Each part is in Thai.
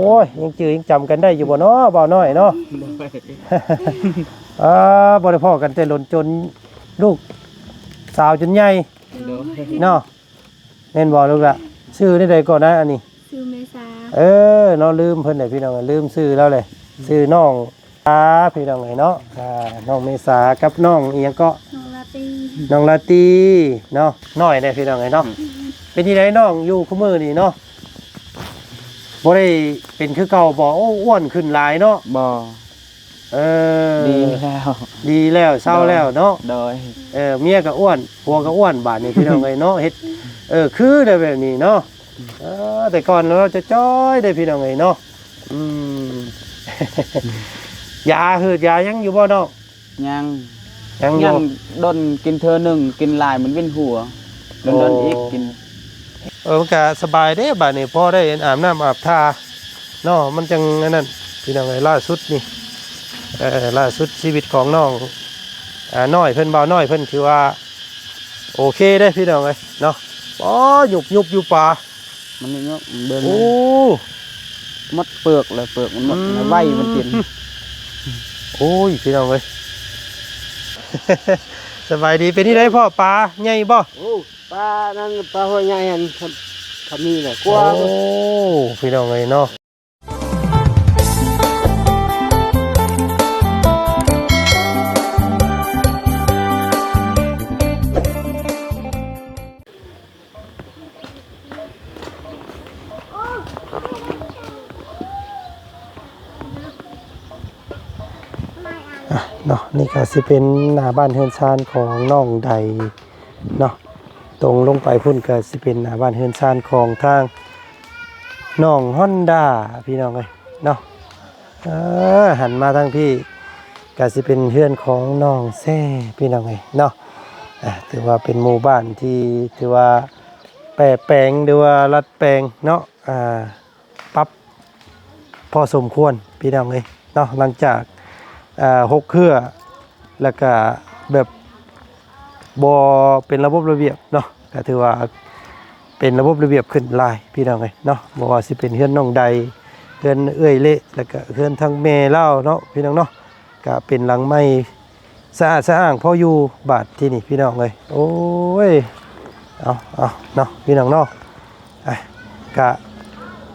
โอ้ยยังจือยังจำกันได้อยู่บ่เนาะบ่าวน้อยเนาะบ่ได้พ้อกันแต่หล่นจนลูกสาวจนใหญ่เนาะแม่นบ่ลูกล่ะชื่อได้ใดก่อนนะอันนี้ชื่อเมษาเนาะลืมเพิ่นได้พี่น้องลืมชื่อแล้วเลยชื่อน้องพี่น้องเนาะน้องเมษากับน้องอีหยังก็น้องลาตีเนาะน้อยได้พี่น้องเนาะเป็นที่ไหนน้องอยู่คุมื้อนี่เนาะบ่ได้เป็นคือเก่าบ่โอ้อ้วนขึ้นหลายเนาะบ่ดีแล้วเศร้าแล้วเนาะโดยเมียก็อ้วนผัวก็อ้วนบาดนี้พี่น้องเนาะเฮ็ดคือได้แบบนี้เนาะแต่ก่อนเราจะจ้อยได้พี่น้องเนาะยาคือยายังอยู่บ่เนาะยังดนกินเธอหนึ่งกินลายมันเวียนหัวดนอีกกินมันก็สบายเด้บาดนี้พอได้อาบน้ำอาบท่าเนาะมันจังนั่นพี่น้องล่าสุดนี่ล่าสุดชีวิตของน้องน้อยเพิ่นเบาน้อยเพิ่นคือว่าโอเคได้พี่น้องเนาะหยุบอยู่ป่ามันนี่เนาะเดินโอ้มัดเปลือกเลยเปลือกมันมัดใบมันกินโอ้ยพี่น้องสบายดีเป็นที่ไรพ่อปลาใหญ่บ่ปลานั่นปลาหัวใหญ่อันทำนี่แหละกว้างโอ้พี่น้องเนาะเนาะนี่ก็สิเป็นหน้าบ้านเฮือนชานของน้องใดเนาะตรงลงไปพุ่นก็สิเป็นหน้าบ้านเฮือนชานของทางน้องฮอนด้าพี่น้องเนาะหันมาทางพี่ก็สิเป็นเฮือนของน้องแซ่พี่น้องเนาะถือว่าเป็นหมู่บ้านที่ถือว่าแปลงหรือว่ารัดแปลงเนาะปรับพอสมควรพี่น้องเนาะหลังจาก6 เครือแล้วก็แบบบ่เป็นระบบระเบียบเนาะก็ถือว่าเป็นระบบระเบียบขึ้นหลายพี่น้องเนาะบ่ว่าสิเป็นเฮือนน้องใดเฮือนเอื้อยเละแล้วก็เฮือนทางแม่เล่าเนาะพี่น้องเนาะก็เป็นหลังไม้สะอาดสะอ้างพออยู่บาดที่นี่พี่น้องโอ้ยเอาเนาะพี่น้องเนาะก็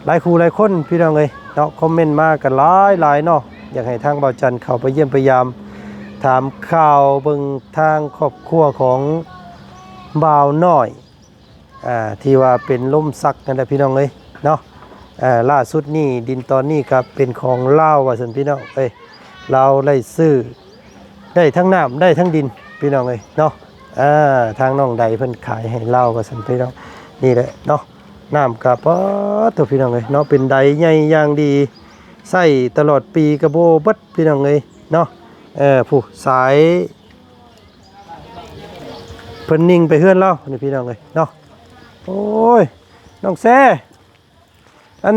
หลายคู่หลายคนพี่น้องเนาะคอมเมนต์มากันหลายเนาะอยากให้ทางเบาจันเข้าไปเยี่ยมพยายามถามข่าวเบิ่งทางครอบครัวของบ่าวน้อยที่ว่าเป็นล่มซักนั่นแหละพี่น้องเนาะล่าสุดนี่ดินตอนนี้ครับเป็นของลาวว่าซั่นพี่น้องเราได้ซื้อได้ทั้งน้ำได้ทั้งดินพี่น้องเนาะทางน้องใดเพิ่นขายให้ลาวว่าซั่นพี่น้องนี่แหละเนาะน้ำกับตัวพี่น้องเนาะเป็นใดใหญ่อย่างดีใส่ตลอดปีกระโบบัดพี่น้องเนาะผู้สายเพิ่นนิ่งไปเฮือนเรานี่พี่น้องเนาะโอ้ยน้องแซ่อัน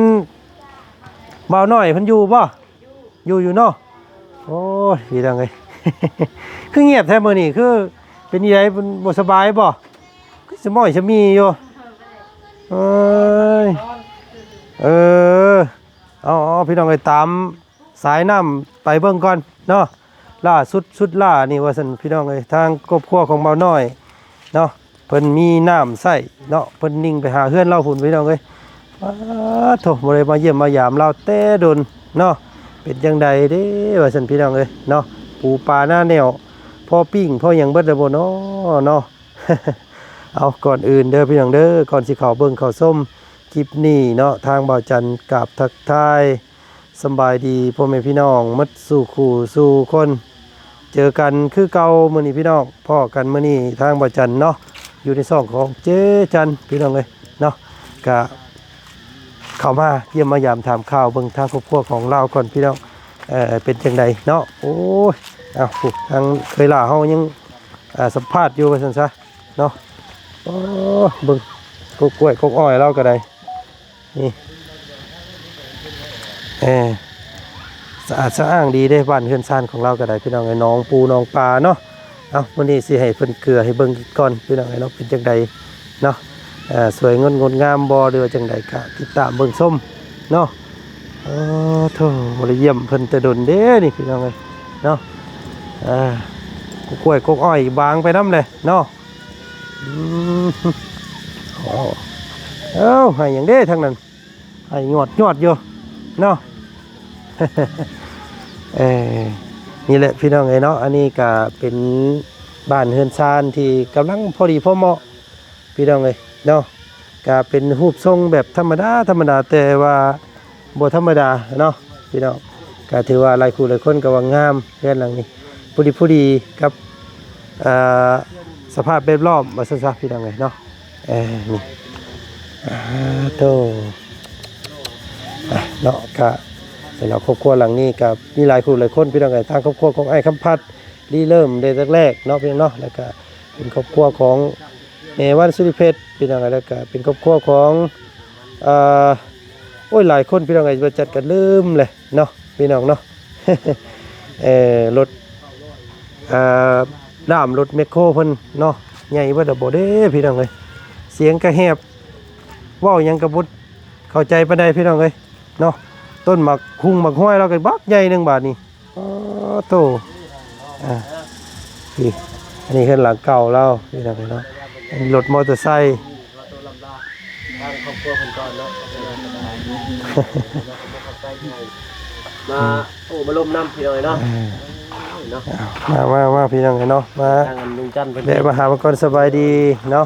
บ่าวน้อยเพิ่นอยู่บ่อยู่เนาะโอ้ยพี่น้องคือเงียบแท้มื้อนี้คือเป็นยังไงบ่สบายบ่คือสมอยสมีอยู่เอาพี่น้องตามสายน้ำไปเบิ่งก่อนเนาะล่าสุดล่านี่ว่าซั่นพี่น้องทางครอบครัวของเบาน้อยเนาะเพิ่นมีน้ำใส่เนาะเพิ่นนิ่งไปหาเฮือนเราพุ่นพี่น้องโถบ่ได้มาเยี่ยมมายามเราแต่ดนเนาะเป็นจังใดเด้ว่าซั่นพี่น้องเนาะปูปลาหน้าแนวพอปิ้งพอหยังเบิดแล้วบ่เนาะ เอาก่อนอื่นเด้อพี่น้องเด้อก่อนสิเข้าเบิ่งเข้าส้มคลิปนี้เนาะทางบ่าวจันกับทักทายสบายดีพ่อแม่พี่น้องมัดสู่คู่สู่คนเจอกันคือเก่ามื้อนี้พี่น้องพ่อกันมื้อนี้ทางบ่าวจันเนาะอยู่ในช่องของเจ๊จันพี่น้องเนาะก็เข้ามาเยี่ยมมายามถามข่าวเบิ่งทางครอบครัวของเราก่อนพี่น้องเป็นจังไดเนาะโอ้ยทางเคยล่าเฮายังสัมภาษณ์อยู่ว่าซั่นซะเนาะโอ้เบิ่งกล้วยอ้อยเราก็ได้นี่สะอาดสะอ้างดีได้บ้านเฮือนซ่านของเราก็ได้พี่น้องน้องปูน้องปลาเนาะเอาวันนี้สิให้เพิ่นเกลือให้เบิ่งก่อนพี่น้องเนาะเป็นจังใดเนาะสวยงดงามบ่หรือว่าจังใดก็ติดตามเบิ่งส้มเนาะ โอ้โธ่บ่ได้เยี่ยมเพิ่นแต่ดนเด้นี่พี่น้องเอ้ยเนาะกล้วยกกอ้อยบางไปนำเลยเนาะอืมโอ้เอ้าให้หยังเด้ทางนั้นให้งอดอยู่เนาะ เออนี่แหละพี่น้องเอ้ยเนาะอันนี้ก็เป็นบ้านเฮือนชานที่กำลังพอดีพอเหมาะพี่น้องเอ้ยเนาะก็เป็นรูปทรงแบบธรรมดาแต่ว่าบ่ธรรมดาเนาะพี่น้องก็ถือว่าหลายคู่หลายคนก็ว่างามเรือนหลังนี้พอดีกับอ่าสภาพแวดล้อมว่าซั่นๆพี่น้องเอ้ยเนาะนี่โตเนาะก็สำหรับครอบครัวหลังนี้กับมีหลายคู่หลายคนพี่น้องเอ้ยทางครอบครัวของไอ้คำพัดรีเริ่มได้แรกๆเนาะพี่น้องเนาะแล้วก็เป็นครอบครัวของวันสุริเพชรพี่น้องเอ้ยแล้วก็เป็นครอบครัวของโอ้ยหลายคนพี่น้องเอ้ยบ่จัดกันลืมเลยเนาะพี่น้องเนาะ รถด้ามรถแมคโครเพิ่นเนาะใหญ่บ่ดอกบ่เด้พี่น้องเอ้ยเสียงกระแหบเว้าหยังกระบุดเข้าใจปานใดพี่น้องเอ้ยเนาะต้นหมักคุ้งหมักห้อยเราก็บักใหญ่หนึงบาทนี่อ๋อโตพี่อันนี้คือหลังเก่าเราพี่น้องเอ้ยเนาะอันนี้รถมอเตอร์ไซค์ทางครอบครัวเพิ่นก่อนเนาะมาโอ้มาลมน้ำพี่น้องเอ้ยเนาะมาพี่น้องเนาะมาลุงจันทร์เดี๋ยวมาหามาก่อนสบายดีเนาะ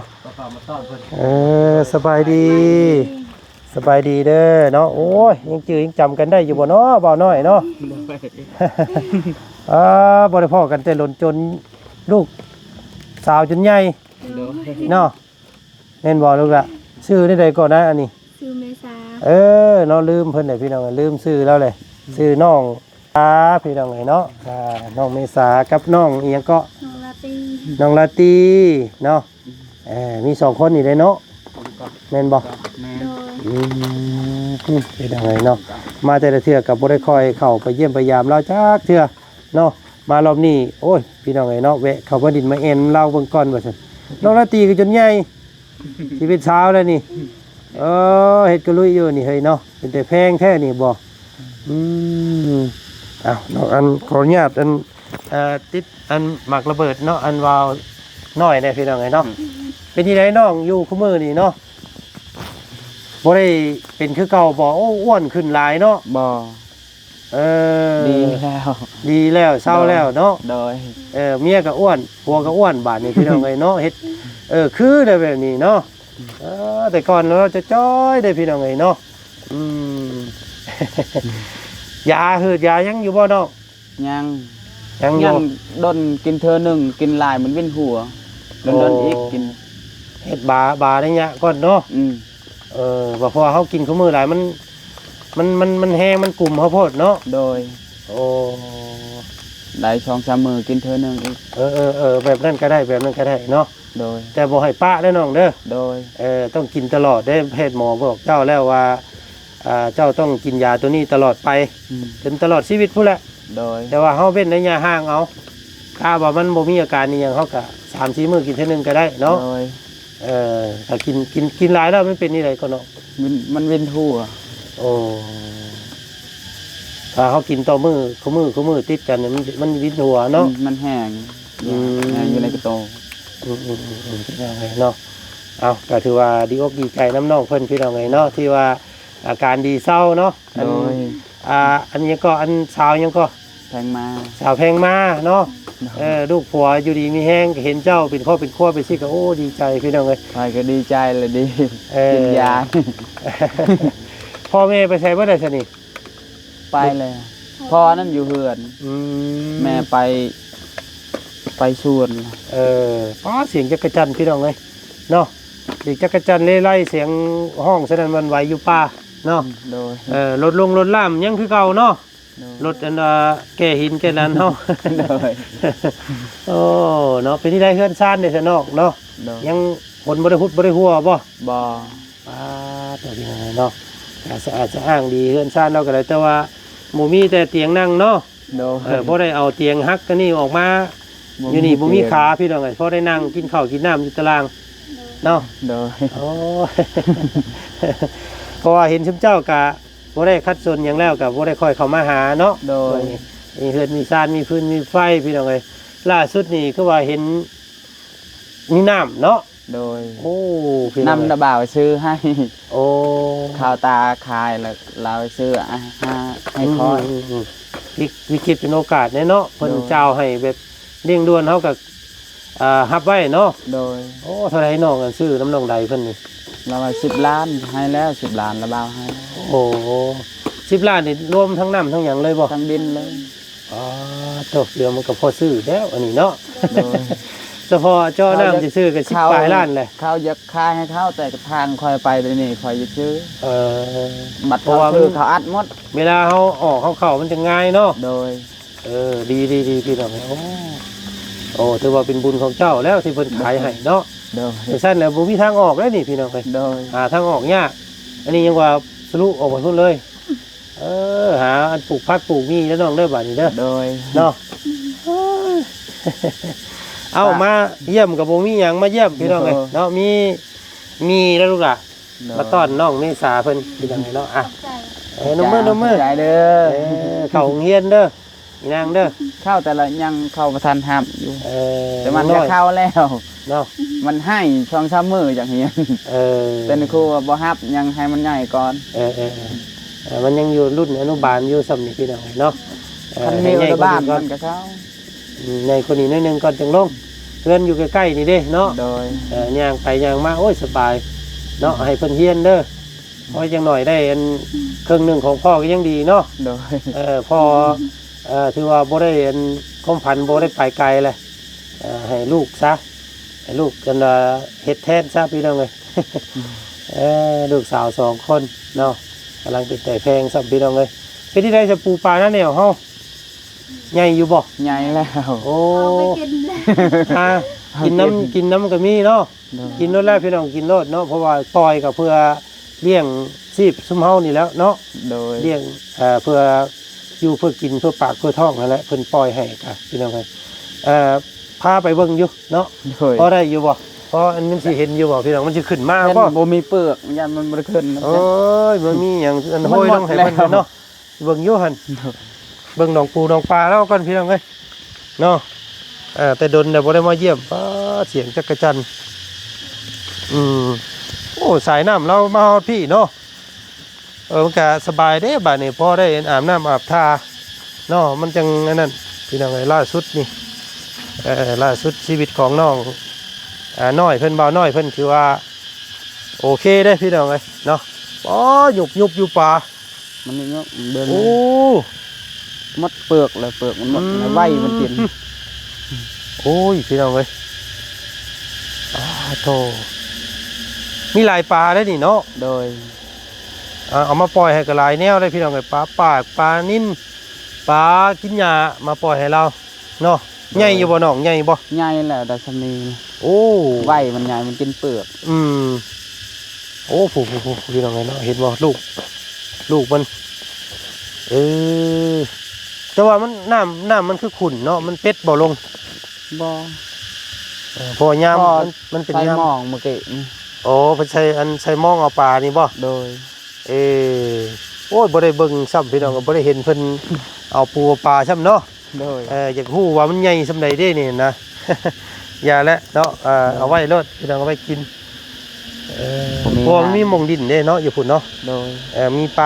สบายดีเด้อเนาะโอ้ยยังจำกันได้อยู่บ่เนาะบ่าวน้อยเนาะบ่ได้พ้อกันแต่หล่นจนลูกสาวจนใหญ่เนาะแม่นบ่ลูกล่ะชื่อนี่ใดก่อนนะอันนี้ชื่อเมษาเนาะลืมเพิ่นได้พี่น้องลืมชื่อแล้วเลยชื่อน้องพี่น้องเนาะน้องเมษากับน้องอีหยังก็น้องลาตีเนาะมี2คนนี่เลยเนาะแม่นบ่เป็นยังไงเนาะมาแต่ละเทื่อกับบ่ได้ค่อยเข้าไปเยี่ยมพยายามเราจักเทื่อเนาะมารอบนี้โอ้ยพี่น้องเนาะแวะเข้ามาดินมาเอ็นเล่าเบิ่งก่อนว่าซั่นน้องลาตีก็จนใหญ่ชีวิตเช้าแล้วนี่เฮ็ดกะลุยอยู่นี่เฮ้ยเนาะเป็นแต่แพงแท้นี่บ่น้องอันขออนุญาตอันติดอันหมักระเบิดเนาะอันวาวน้อยได้พี่น้องเนาะเป็นที่ไหนน้องอยู่คุมือนี่เนาะบ่ได้เป็นคือเก่าบ่โอ้อ้วนขึ้นหลายเนาะบ่ดีแล้วเศร้าแล้วเนาะโดยเมียก็อ้วนผัวก็อ้วนบาดนี้พี่น้องเนาะเฮ็ดคือได้แบบนี้เนาะแต่ก่อนเราจะจ้อยได้พี่น้องเนาะยาหืดยายังอยู่บ่เนาะยังดนกินเธอหนึ่งกินลายมันเวียนหัวดนอีกกินเฮ็ดบาได้ยะก่อนเนาะบ่พอเฮากินของมื้อหลายมันแห้งมันกลุ่มเฮาโพดเนาะโดยได้2-3 มื้อกินเธอหนึ่งอีกแบบนั้นก็ได้เนาะโดยแต่บ่ให้ปะเด้อน้องเด้อโดยต้องกินตลอดได้แพทย์หมอบอกเจ้าแล้วว่าเจ้าต้องกินยาตัวนี้ตลอดไปจนตลอดชีวิตพุ่นแหละโดยแต่ว่าเฮาเว้นระยะห่างเอาถ้าว่ามันบ่มีอาการนี่หยังเฮาก็ 3-4 มื้อกินเทื่อนึงก็ได้เนาะถ้ากินหลายแล้วมันเป็นนี่ไดก็เนาะมันเวียนหัวถ้าเฮากินต่อมื้อคู่มื้อติดกันเนี่ยมันวินหัวเนาะมันแห้งอยู่ในกระโตเนาะเอาก็ถือว่าดีอกดีใจน้ำน้องเพิ่นพี่น้องเนาะที่ว่าอาการดีเศร้าเนาะอันนี้ก็อันสาวยังก็แพงมาสาวแพงมาเนาะลูกผัวอยู่ดีมีแห้งเห็นเจ้าเป็นครอบเป็นครัวไปสิก็โอ้ดีใจพี่น้องไปก็ดีใจเลยดีกินยาพ่อแม่ไปใช้บ่ได้ซะนี่ไปเลยพ่อนั่นอยู่เฮือนแม่ไปชวนเสียงจักรจันทร์พี่น้องเลยเนาะเสียงจักรจันทร์ไล่เสียงห้องสนั่นวันไหวอยู่ป่าเนาะรถลงรถล่ามยังคือเก่าเนาะรถอันแก่หินแก่นั้นเนาะเนาะเป็นที่ได้เฮือนซ่านเด้ซะนอกเนาะยังคนบ่ได้หุดบ่ได้หัวบ่ตัวนี้เนาะสะอาดสะอ้างดีเฮือนซ่านเราก็ได้แต่ว่าหมู่มีแต่เตียงนั่งเนาะบ่ได้เอาเตียงฮักกันนี่ออกมาอยู่นี่บ่มีขาพี่น้องพอได้นั่งกินข้าวกินน้ำอยู่ตารางเนาะเพราะว่าเห็นชุมเจ้ากะ บ่ได้คัดสนหยังแล้วก็บ่ได้ค่อยเข้ามาหาเนาะ โดย มีเฮือนมีซานมีพื้นมีไฟพี่น้องเอ้ยล่าสุดนี่คือว่าเห็นมีน้ำเนาะ โดย โอ้พี่น้อง นำระบ่าวซื้อให้ โอ้ ข้าวตาคายแล้วเราซื้อให้คอย มวิกฤตเป็นโอกาสแน่เนาะเพิ่น โดย เจ้าให้แบบเร่งด่วนเฮาก็รับไว้เนาะ โดย โอ้เท่าไหร่น้องกันซื้อน้ำนองใดเพิ่นนี่ เราว่า10 ล้านให้แล้ว10 ล้านระบ่าวให้ โอ้10 ล้านนี่รวมทั้งน้ำทั้งหยังเลยบ่ ทั้งดินเลย อ๋อตกเดี๋ยวมันก็พอซื้อแล้วอันนี้เนาะ โดย เฉพาะเจ้าน้ำจะซื้อก็10ปลายล้านเลย เขาอยากขายให้เขาแต่ทางคอยไปเดี๋ยวนี้คอยจะซื้อ เออ บัตร เพราะ เขา ว่า ซื้อเขาอัดหมด เวลาเฮาออกเข้ามันจะง่ายเนาะ โดย ดีพี่น้องโอ้ถือว่าเป็นบุญของเจ้าแล้วที่เพิ่นขายให้เนาะ โดย แต่ซั่นแล้วบ่มีทางออกแล้วนี่พี่น้องเอ้ย โดย หาทางออกยากอันนี้ยังว่าสรุออกมาพุ่นเลย หาอันปลูกพักปลูกมีแล้วน้องเด้อบัดนี้เด้อ โดย เนาะ เอามาเยี่ยมกับบ่มีหยังมาเยี่ยมพี่น้องเอ้ยเนาะมีแล้วลูกล่ะมาต้อนน้องเมษาเพิ่นเป็นจังไดเนาะอ่ะน้ำมือ ใจเด้อ เข้าโรงเรียนเด้ออีนางเด้อ เข้าแต่ละยังเข้าประทานหับอยู่ แต่มัน น้ ก็ อย เข้าแล้ว เนาะ มันให้ช่อง3 มื้ออย่างเงี้ย เออ แต่ในครูว่าบ่ฮับยังให้มันใหญ่ก่อน มันยังอยู่รุ่นอนุบาลอยู่ซ้ำนี่พี่น้องเนาะ คันมีอนุบาลมันก็เข้า ในคนนี้นิดนึงก่อนจังลงเพื่อนอยู่ใกล้ๆนี่เด้เนาะ โดย ย่างไปย่างมาโอ้ยสบายเนาะให้เพิ่นเฮียนเด้อพอจังหน่อยได้อันครึ่งหนึงของพ่อก็ยังดีเนาะ โดย พ่อถือว่าบ่ได้อันความพันบ่ได้ไปไกลเลยให้ลูกซะให้ลูกกันเฮ็ดแทนซะพี่น้องเอ้ย ลูกสาว2 คนเนาะกำลังเป็นแต่แพงซ้ำพี่น้องเอ้ยเป็นที่ได้จะปูปลาหน้าแนวเฮาใหญ่อยู่บ่ ใหญ่แล้ว โอ้ เอาไปกินเลย กินน้ำก็มีเนาะ โดย กินรถแล้วพี่น้องกินรถเนาะเพราะว่าปล่อยก็เพื่อเลี้ยงชีพซุมเฮานี่แล้วเนาะ โดย เลี้ยงเพื่ออยู่เพื่อกินเพื่อปากเพื่อท้องนั่นแหละเพิ่นปล่อยให้ค่ะพี่น้องครับพาไปเบิ่งอยู่เนาะ โดย พอได้อยู่บ่พออันมันสิเห็นอยู่บ่พี่น้องมันสิขึ้นมา ยัน บ่ บ่มีเปลือกยันมันบ่ได้ขึ้นนะ โอ้ยบ่มีหยังอันห้อยลงให้เพิ่นเนาะเบิ่งอยู่หั่นเบิ่งหนองปูหนองปลาแล้วก่อนพี่น้องเอ้ยเนาะแต่ดนแต่บ่ได้มาเยี่ยมเสียงจักรจันทร์โอ้สายน้ำเรามาฮอดพี่เนาะมันก็สบายเด้บัดนี้พอได้อาบน้ำอาบท่าเนาะมันจังอันนั้นพี่น้องเอ้ยล่าสุดนี่ล่าสุดชีวิตของน้องน้อยเพิ่นเบาน้อยเพิ่นคือว่าโอเคได้พี่น้องเอ้ยเนาะหยุบอยู่ป่า มันนี่เนาะเบิ่ง โอ้ หมดเปลือกเลยเปลือกมันหมดไว้มันกิน โอ้ยพี่น้องเอ้ยโธ่มีหลายปลาได้นี่เนาะ โดย เอามาปล่อยให้กับหลายแนวได้พี่น้องเอ้ยปลาปากปลานิ่นปลากินหญ้ามาปล่อยให้เราเนาะใหญ่อยู่บ่น้องใหญ่บ่ ใหญ่แล้วได้สำนี โอ้ ไว้มันใหญ่มันกินเปลือก โอ้ผู้พี่น้องเอ้ยเนาะเห็นบ่ลูกมันแต่ว่ามันน้ำมันคือขุ่นเนาะมันเป็ดบ่ลง บ่ เพอยามมันเป็น ใส่ ยาม หมองเมื่อกี้นี่ โอ้เพิ่นใช้มองเอาปลานี่บ่ โดย โอ้ยบ่ได้เบิ่งซ้ำพี่น้องก็บ่ได้เห็นเพิ่นเอาปูปลาซ้ำเนาะ โดย อยากฮู้ว่ามันใหญ่ส่ำใดเด้นี่นะ อย่าแล้วเนาะเอาไว้รถพี่น้องเอาไว้กินเพราะมันมีหม่องดินเด้เนาะอยู่พุ่นเนาะ โดย มีปล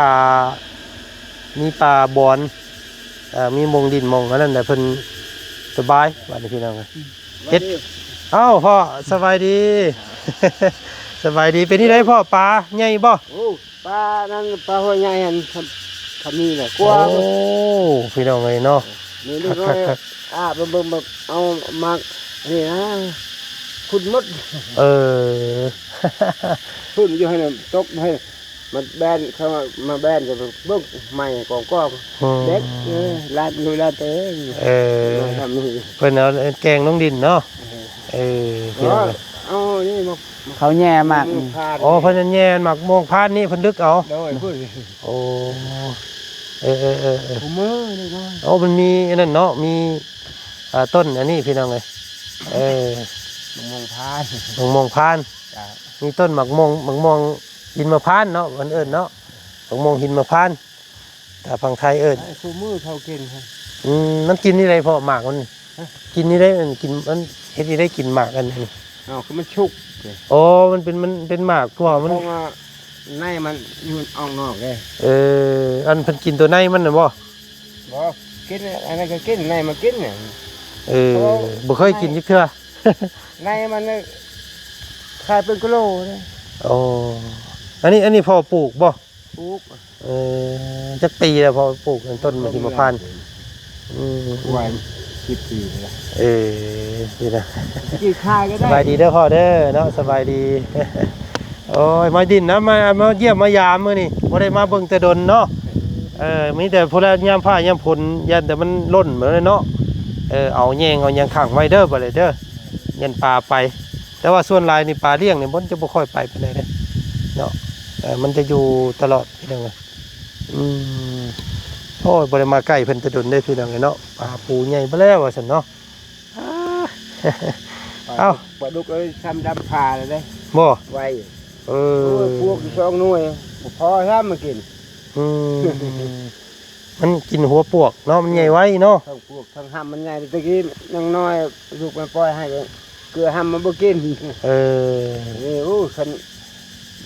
าบอนมีหม่องดินหม่องอันนั้นน่ะเพิ่นสบายว่านี่พี่น้องเฮ็ดเอ้าพ่อสบายดี สบายดีเป็นที่ไดพ่อปลาใหญ่บ่ โอ้ปลานั่นปลาหัวใหญ่หันทำนี่แหละกลัว โอ้พี่น้องเอ้ยเนาะ นี่ลูกน้อยเบิ่งแบบเอามานี่นะคุณมด เออ พุ่นอยู่ให้ตกให้มันแบนเข้ามาแบนกับเบิ่งใหม่กองก็เด็กลาดอยู่ลาดเต้ทำนี่ เพิ่นเอาแกงน้องดินเนาะพี่น้องเอ้ย เอานี่มา เขาแย่มากนี่ อ๋อเพิ่นแย่หมักม่วงพานนี่เพิ่นดึกเอา โดยพุ่น โอ้ผมมือนี่น้อย โอ้มันมีอันนั้นเนาะมีต้นอันนี้พี่น้องเอ้ยมองพาน ม่วงพานมีต้นหมักม่วงดินมะพร้านเนาะเพิ่นเอิ้นเนาะ บักม่วงหินมะพร้านแต่ฝั่งไทยเอิ้น ไอ้คู่มือเขากินครับ มันกินนี่ได้พอหมากมันกินนี่ได้มันกินมันเฮ็ดนี่ได้กินหมากอันนี้ เอาคือมันชุก โอ้มันเป็นหมากกว่ามัน เพราะว่าในมันอยู่ออกนอกเลย อันเพิ่นกินตัวในมันน่ะบ่ บอกกินอันนั้นก็กินในมันกินเนี่ย บ่เคยกินจักเทื่อ ในมันเนี่ยขายเป็นกิโลเลย โอ้อันนี้พอปลูกบ่ ปลูก จักปีแล้วพอปลูกต้นมะหิมพานต์ วัน10 ปีแล้ว นี่นะ กี่ขายก็ ส ได้ บายดีเด้อพ่อเด้อเนาะสบายดี โอ้ยมาดินนะมาเยี่ยมมายามมื้อนี่บ่ได้มาเบิ่งแต่ดนเนาะมีแต่พุ่นละยามผ้ายามฝนยันแต่มันล้นเหมือนเลยเนาะเอาแยงเอาหยังขังไว้เด้อบ่ได้เด้อยันปลาไป แต่ว่าส่วนหลายนี่ปลาเลี้ยงนี่มันจะบ่ค่อยไปปานใดเด้เนาะมันจะอยู่ตลอดพี่น้องเอ้ยโอ้ยบ่ได้มาใกล้เพิ่นแต่ดนได้พี่น้องเอ้ยเนาะปลาปูใหญ่บ่แล้วว่าซั่นเนาะ เอ้า ปลาดุกเอ้ยทำดำพาเลยได้ บ่ ไว พ พวกสองหน่วยพอถ้ามากิน มันกินหัวปวกเนาะมันใหญ่ไว้เนาะ ทั้งพวกทั้งห้ำมันใหญ่ตะกี้ยังน้อยลูกมันปล่อยให้เลยเกลือห้ำมันบ่กินนี่โอ้คัน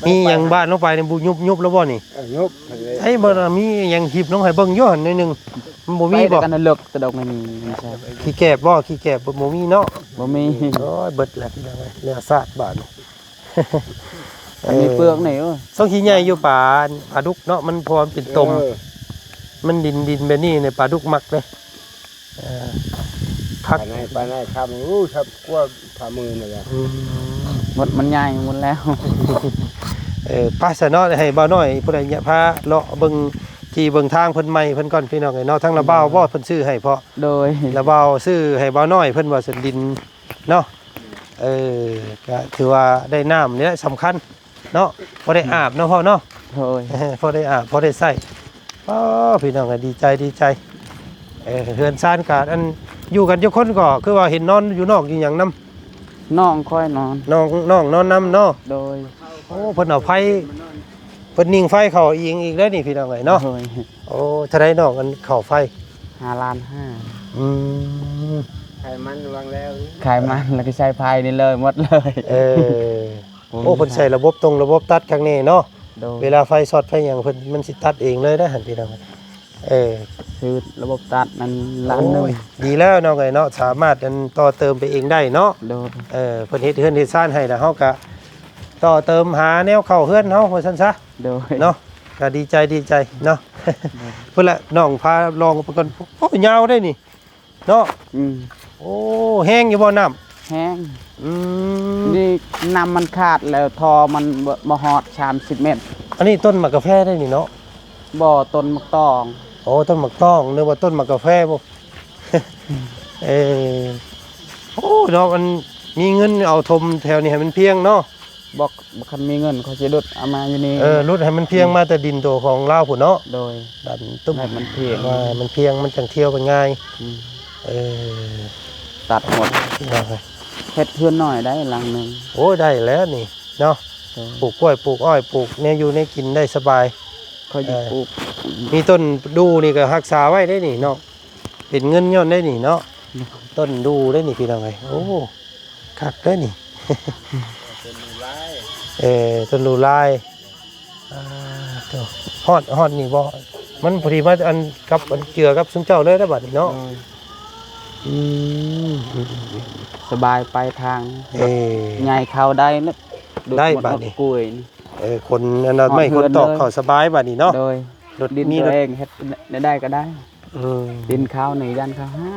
มีหยังบ้านลงไปนี่บุยุบแล้วบ่นี่ ยุบเลย ไอ้บ่น่ะมีหยังหิบลงให้เบิ่งอยู่หั่นหน่อยหนึงมันบ่มีบ่ กันเลิกตะดอกไม่มีไม่ใช่ ขี้แกบบ่มีเนาะ บ่มี โอ้ยเบิดแล้วพี่น้องเอ้ยเรือซาดบาดนี่ มีเปลือกนี่ ส่งขี้ใหญ่อยู่ป่าปลาดุกเนาะมันพอมันเป็นตมมันดินแบบนี้ในปลาดุกมักเลยคัก ปลาในทำรู้ทับกว่าฝ่ามือนี่แหละ หมดมันใหญ่หมดแล้ว ป้าสะเนาะให้บ่าวน้อยผู้ใดอยากพาเลาะเบิ่งที่เบิ่งทางเพิ่นใหม่เพิ่นก่อนพี่น้องไอ้เนาะทั้งระเบ้าบ่เพิ่นซื้อให้เพราะ โดย ระเบ้าซื้อให้บ่าวน้อยเพิ่นว่าสันดินเนาะก็ถือว่าได้น้ำนี่แหละสำคัญเนาะพอได้อาบเนาะพ่อเนาะ โดย พอได้อาบพอได้ใส่พี่น้องก็ดีใจเฮือนซ่านกาดอันอยู่กันเจ้าคนก็คือว่าเห็นนอนอยู่นอกอยู่หยังนำ น้องค่อยนอน น้องนอนนำเนาะ โดย โอ้เพิ่นเอาไฟเพิ่นนิ่งไฟเข้าอีกแล้วนี่พี่น้องเอ้ยเนาะ โดย โอ้ถ้าได้น้องอันเข้าไฟ 5 ล้าน อืม ไขมันวางแล้ว 5ขายมันแล้วก็ใช้พายนี่เลยหมดเลย โอ้เพิ่นใส่ระบบตัดข้างนี้เนาะ โดย เวลาไฟช็อตไฟหยังเพิ่นมันสิตัดเองเลยนะหั่นพี่น้องคือระบบตัดนั้นล้านหนึง โอ้ยดีแล้วน้องเอ้ยเนาะสามารถอันต่อเติมไปเองได้เนาะ โดย เพิ่นเฮ็ดเฮือนเฮ็ดซ่านให้แล้วเฮาก็ต่อเติมหาแนวเข้าเฮือนเฮาว่าซั่นซะ โดย เนาะก็ดีใจเนาะ เพิ่นละน้องพาลองไปก่อนโอ้ยาวได้นี่เนาะโอ้แห้งอยู่บ่น้ำ แห้งนี่น้ำมันขาดแล้วทอมันบ่ฮอด30 เมตร อันนี้ต้นมะกาแฟได้นี่เนาะ บ่อต้นมะตอง โอ้ต้นมะต้องนึกว่าต้นมะกาแฟบ่ โอ้เนาะมันมีเงินเอาทมแถวนี้ให้มันเพียงเนาะ บอกคันมีเงินเขาจะดุดเอามาอยู่นี่ รุดให้มันเพียงมาแต่ดินโตของลาวพุ่นเนาะ โดย ดันตุ้ม ให้มันเพียง ว่ามันเพียงมันจังเที่ยวไปง่ายตัดหมด เนาะ เฮ็ดเพื่อนหน่อยได้หลังหนึง โอ้ได้แล้วนี่เนาะปลูกกล้วยปลูกอ้อยปลูกเนี่ยอยู่ในกินได้สบาย เขาจะปลูก มีต้นดูนี่ก็รักษาไว้ได้นี่เนาะเป็นเงินย้อนได้นี่เนาะต้นดูได้นี่พี่น้องไงโอ้คักได้นี่ ต้นดูลายฮอดนี่บ่มันพอดีมาอันกับอันเจือกับซุ้มเจ้าเลยได้บัดนี้เนาะสบายไปทาง ให ญ่ เข้าได้นะได้ บัดนี้ กุยนี่ คนอันนั้นไม่คนตอกเข้าสบายบัดนี้เนาะ โดย รถ ดิน มี ตัว รถ เองเฮ็ดได้ก็ได้ดินข้าวนี่ยันข้าวให้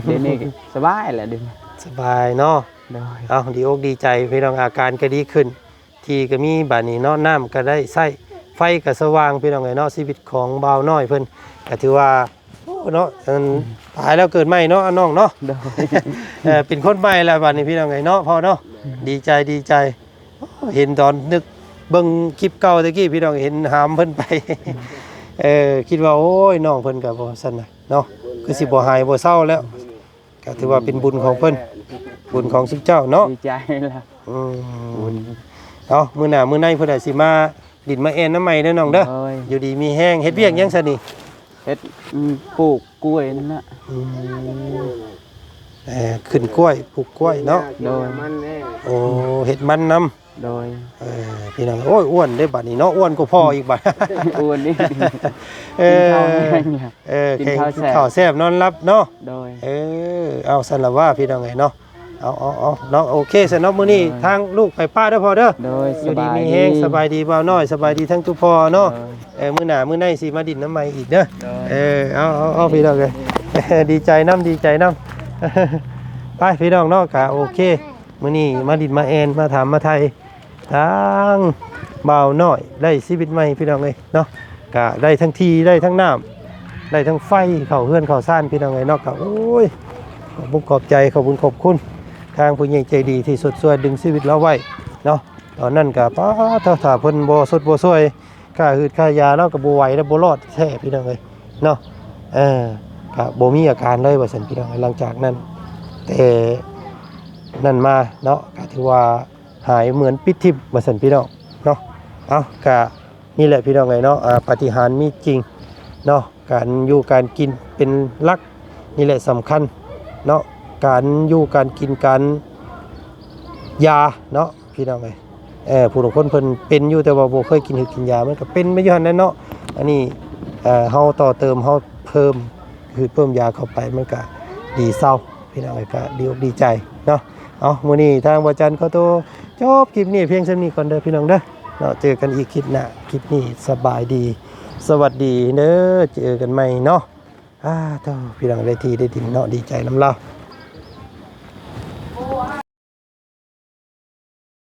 เดี๋ยวนี้สบายแหละดิน สบายเนาะ โดย เอาดีอกดีใจพี่น้องอาการก็ดีขึ้น ที่ก็มีบัดนี้เนาะน้ำก็ได้ใช้ไฟก็สว่างพี่น้องไงเนาะชีวิตของบ่าวน้อยเพิ่นก็ถือว่าโอ้เนาะตายแล้วเกิดใหม่เนาะน้องเนาะ โดย เป็นคนใหม่แล้วบัดนี้พี่น้องไงเนาะพ่อเนาะดีใจเห็นตอนนึกเบิ่งคลิปเก่าตะกี้พี่น้องเห็นหามเพิ่นไป คิดว่าโอ้ยน้องเพิ่นก็บ่ซั่นน่ะเนาะคือสิบ่หายบ่เศร้าแล้วก็ถือว่าเป็นบุญของเพิ่นบุญของสุเจ้าเนาะ ดีใจแล้ว เอามื้อหน้ามื้อในเพิ่นอาจสิมา ดินมาแอนน้ำใหม่เด้อน้องเด้อ โดย อยู่ดีมีแห้งเฮ็ดเวียกยังซะนี่ เฮ็ดปลูกกล้วยนั่นน่ะ อืมขึ้นกล้วยปลูกกล้วยเนาะ โดย มันแน่ โอ้เฮ็ดมันนำ โดย พี่น้องโอ้ยอ้วนได้บัดนี้เนาะอ้วนก็พ่ออีกบัด อ้วนนี่ เอ กิน อ ข้าวแห้งเนี่ย กินข้าวแซ่บ ข้าวแซ่บนอนรับเนาะ โดย เอาสั่นละว่าพี่น้องไงเนาะเอาเนาะโอเคสนอมื้อนี้ทางลูกไปป้าเด้อพ่อเด้อ โดย อ ส ยู่ดี บาย มีแฮงสบายดีบ่าวน้อยสบายดีทั้งทุกพ่อเนาะ โดย มื้อหน้ามื้อในสิมาดินน้ำใหม่อีกเด้อ โดย เอาพี่น้องเอ้ย ดีใจน้ำดีใจน้ำ ไปพี่น้องเนาะกะโอเคมื้อนี้มาดินมาแอนมาถามมาไทยทางบ่าวน้อยได้ชีวิตใหม่พี่น้องเอ้ยเนาะกะได้ทั้งที่ได้ทั้งน้ำได้ทั้งไฟเข้าเฮือนเข้าซ่านพี่น้องเอ้ยเนาะกะโอ้ยขอบคุณขอบใจขอบคุณขอบคุณทางผู้ใหญ่ใจดีที่สดสวยดึงชีวิตเราไว้เนาะตอนนั้นกะป้าถ้าเพิ่นบ่สดบ่สวยค่าหืดค่ายาเราก็บ่ไหวแล้วบ่รอดแท้พี่น้องเอ้ยเนาะก็บ่มีอาการเลยว่าซั่นพี่น้องหลังจากนั้นแต่นั่นมาเนาะก็ถือว่าหายเหมือนปิดทิพย์ว่าซั่นพี่น้องเนาะเอาก็นี่แหละพี่น้องเนาะปาฏิหาริย์มีจริงเนาะการอยู่การกินเป็นหลักนี่แหละสำคัญเนาะการอยู่การกินการยาเนาะพี่น้องผู้บางคนเพิ่นเป็นอยู่แต่ว่าบ่เคยกินกินยามันก็เป็นไม่อยู่หั่นแหละเนาะอันนี้เฮาต่อเติมเฮาเพิ่มยาเข้าไปมันก็ดีเศร้าพี่น้องก็ดีอกดีใจเนาะเอามื้อนี้ทางบ่จันทร์ก็โตจบคลิปนี้เพียงเท่านี้ก่อนเด้อพี่น้องเด้อเนาะเจอกันอีกคลิปหน้าคลิปนี้สบายดีสวัสดีเด้อเจอกันใหม่เนาะเจ้าพี่น้องได้ที่ได้ดินเนาะดีใจนำเรา